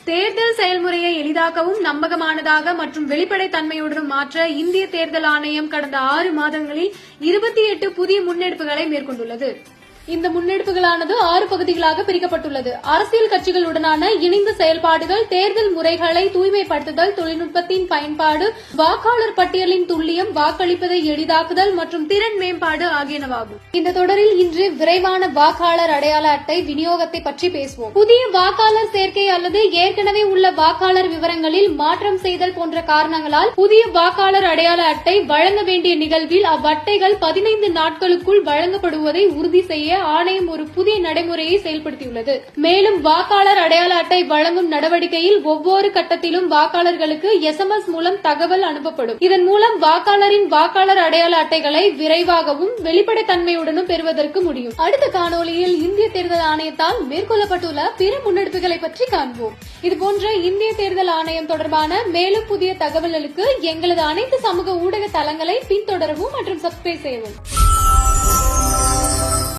தேர்தல் செயல்முறையை எளிதாக்கவும் நம்பகமானதாக மற்றும் வெளிப்படைத்தன்மையுடன் மாற்ற இந்திய தேர்தல் ஆணையம் கடந்த 6 மாதங்களில் 28 புதிய முன்னெடுப்புகளை மேற்கொண்டுள்ளது. இந்த முன்னெடுப்புகளானது 6 பகுதிகளாக பிரிக்கப்பட்டுள்ளது. அரசியல் கட்சிகளுடனான இணைந்த செயல்பாடுகள், தேர்தல் முறைகளை தூய்மைப்படுத்துதல், தொழில்நுட்பத்தின் பயன்பாடு, வாக்காளர் பட்டியலின் துல்லியம், வாக்களிப்பதை எளிதாக்குதல் மற்றும் திறன் மேம்பாடு ஆகியனவாகும். இந்த தொடரில் இன்று விரைவான வாக்காளர் அடையாள அட்டை விநியோகத்தை பற்றி பேசுவோம். புதிய வாக்காளர் சேர்க்கை அல்லது ஏற்கனவே உள்ள வாக்காளர் விவரங்களில் மாற்றம் செய்தல் போன்ற காரணங்களால் புதிய வாக்காளர் அடையாள அட்டை வழங்க வேண்டிய நிகழ்வில் அவ்வட்டைகள் 15 நாட்களுக்குள் வழங்கப்படுவதை உறுதி செய்ய ஆணையம் ஒரு புதிய நடைமுறையை செயல்படுத்தியுள்ளது. மேலும் வாக்காளர் அடையாள அட்டை வழங்கும் நடவடிக்கையில் ஒவ்வொரு கட்டத்திலும் வாக்காளர்களுக்கு SMS மூலம் தகவல் அனுப்பப்படும். இதன் மூலம் வாக்காளரின் வாக்காளர் அடையாள அட்டைகளை விரைவாகவும் வெளிப்படைத்தன்மையுடனும் பெறுவதற்கு முடியும். அடுத்த காணொலியில் இந்திய தேர்தல் ஆணையத்தால் மேற்கொள்ளப்பட்டுள்ள பிற முன்னெடுப்புகளை பற்றி காண்போம். இதுபோன்ற இந்திய தேர்தல் ஆணையம் தொடர்பான மேலும் புதிய தகவல்களுக்கு எங்களது அனைத்து சமூக ஊடக தளங்களை பின்தொடரவும் மற்றும் சப்ஸ்கிரைப் செய்யவும்.